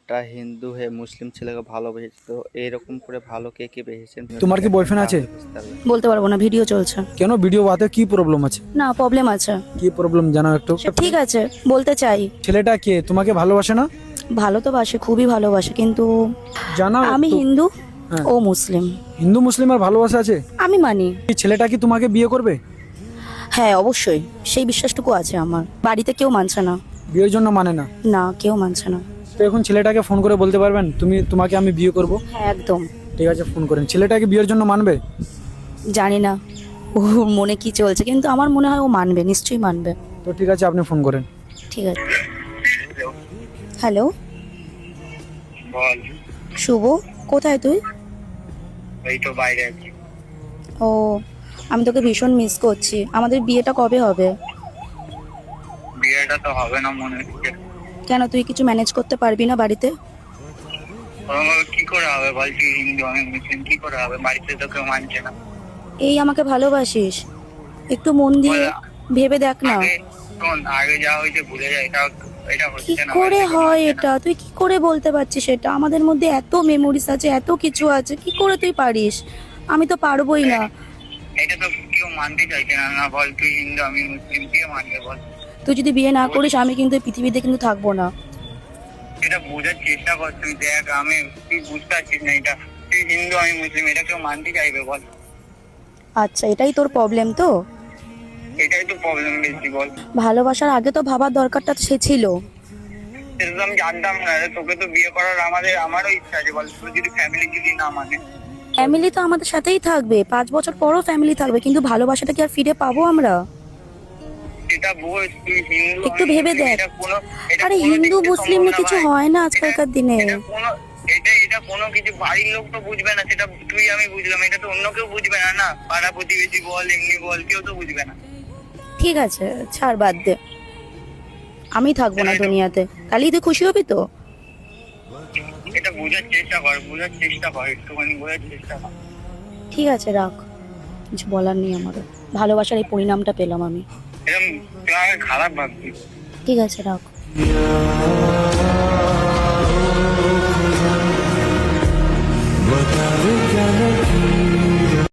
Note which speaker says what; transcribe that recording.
Speaker 1: টা হিন্দু হয়ে মুসলিম ছেলেকে ভালোবেসেছে, তো এরকম করে ভালো কে বেসেছেন?
Speaker 2: তোমার কি বয়ফ্রেন্ড আছে?
Speaker 3: বলতে পারবো না, ভিডিও চলছে।
Speaker 2: কেন ভিডিও বাতে কি প্রবলেম আছে?
Speaker 3: না, প্রবলেম আছে।
Speaker 2: কি প্রবলেম জানাও একটু।
Speaker 3: ঠিক আছে, বলতে চাই।
Speaker 2: ছেলেটা কে তোমাকে ভালোবাসে না?
Speaker 3: ভালো তো বাসে, খুবই ভালোবাসে, কিন্তু
Speaker 2: জানাও
Speaker 3: আমি
Speaker 2: একটু।
Speaker 3: হিন্দু,
Speaker 2: হ্যাঁ।
Speaker 3: ও মুসলিম।
Speaker 2: হিন্দু মুসলিম আর ভালোবাসা আছে?
Speaker 3: আমি মানি।
Speaker 2: এই ছেলেটা কি তোমাকে বিয়ে করবে?
Speaker 3: হ্যাঁ, অবশ্যই, সেই বিশ্বাসটুকু আছে আমার। বাড়িতে কেউ মানছে না।
Speaker 2: বিয়ের জন্য মানে না?
Speaker 3: না, কেউ মানছে না।
Speaker 2: তো এখন ছেলেটাকে ফোন করে বলতে পারবেন তোমাকে আমি বিয়ে করব?
Speaker 3: হ্যাঁ, একদম।
Speaker 2: ঠিক আছে, ফোন করেন। ছেলেটাকে বিয়ের জন্য মানবে?
Speaker 3: জানি না ওর মনে কি চলছে, কিন্তু আমার মনে হয় ও মানবে, নিশ্চয়ই মানবে।
Speaker 2: তো ঠিক আছে, আপনি ফোন করেন।
Speaker 3: ঠিক আছে। হ্যালো,
Speaker 1: বল।
Speaker 3: শুভ, কোথায় তুই?
Speaker 1: এই তো বাইরে আছি।
Speaker 3: ও, আমি তোকে ভীষণ মিস করছি। আমাদের বিয়েটা কবে হবে?
Speaker 1: বিয়েটা তো হবে না মনে হচ্ছে।
Speaker 3: কেন, তুই কিছু ম্যানেজ করতে পারবি না বাড়িতে?
Speaker 1: কি করে হবে বল? তুই হিন্দু আমি মুসলিম, কি করে হবে? বাড়িতে তো কেউ মানছে না।
Speaker 3: এই আমাকে ভালোবাসিস, একটু মন দিয়ে ভেবে দেখ না।
Speaker 1: শোন, আগে যা হয়েছে ভুলে যায়, এটা
Speaker 3: কি
Speaker 1: হচ্ছে না।
Speaker 3: করে
Speaker 1: বাড়িতে কেউ
Speaker 3: হয়
Speaker 1: মানছে না।
Speaker 3: এটা? তুই কি করে বলতে পারছিস এটা? আমাদের মধ্যে এত মেমোরিজ আছে, এত কিছু আছে, কি করে তুই পারিস? আমি তো পারবোই না।
Speaker 1: এটা তো কেউ মানতে চাইছে না। না বল, তুই হিন্দু আমি মুসলিম, কে মানবে বল?
Speaker 3: তুই যদি বিয়ে না করিস, আমি কিন্তু এই পৃথিবীতে কিন্তু থাকবো না।
Speaker 1: এটা বোঝার চেষ্টা কর। তুই দেখ, তুই বুঝতে পারছিস না এটা। তুই হিন্দু আমি মুসলিম, এটা কেউ মানতে চাইবে বল?
Speaker 3: আচ্ছা, এটাই তোর প্রবলেম তো?
Speaker 1: এটাই তো প্রবলেম বেশি বল।
Speaker 3: ভালোবাসার আগে তো ভাবার দরকারটা সে ছিল।
Speaker 1: সেটা তো আমি জানতাম না রে। তোকে তো বিয়ে করার আমারও ইচ্ছা আছে বল। তুই যদি ফ্যামিলি যদি না মানে।
Speaker 3: ফ্যামিলি তো আমাদের সাথেই থাকবে, 5 বছর পরও ফ্যামিলি থাকবে, কিন্তু ভালোবাসাটা কি আর ফিরে পাবো আমরা?
Speaker 1: এটা বোঝ, তুই হিন্দু
Speaker 3: একটু
Speaker 1: আমি
Speaker 3: ভেবে
Speaker 1: মুসলিম,
Speaker 3: দেখ।
Speaker 1: এটা
Speaker 3: আরে
Speaker 1: কোনো
Speaker 3: হিন্দু
Speaker 1: দিক দিয়ে
Speaker 3: মুসলিম
Speaker 1: সম্ভব
Speaker 3: নিয়ে
Speaker 1: না
Speaker 3: কিছু
Speaker 1: ভাই।
Speaker 3: হয় না আজকালকার দিনে।
Speaker 1: এটা কোনো কিছু বাড়ির লোক তো বুঝবে না। সেটা তুই আমি বুঝলাম, এটা তো অন্য কেউ বুঝবে না। না পাড়া প্রতিবেশী বল, এমনি বল, কেউ তো বুঝবে না।
Speaker 3: ঠিক আছে, ছাড়, বাদ দে। আমি থাকবো না দুনিয়াতে, তাহলেই তুই খুশি হবি তো?
Speaker 1: এটা বোঝার চেষ্টা কর, একটুখানি বোঝার চেষ্টা কর।
Speaker 3: ঠিক আছে, রাখ। কিছু বলার নেই আমারও। ভালোবাসার এই পরিণামটা পেলাম আমি।
Speaker 1: এরকম তুই আমাকে খারাপ ভাবছিস।
Speaker 3: ঠিক আছে, রাখ।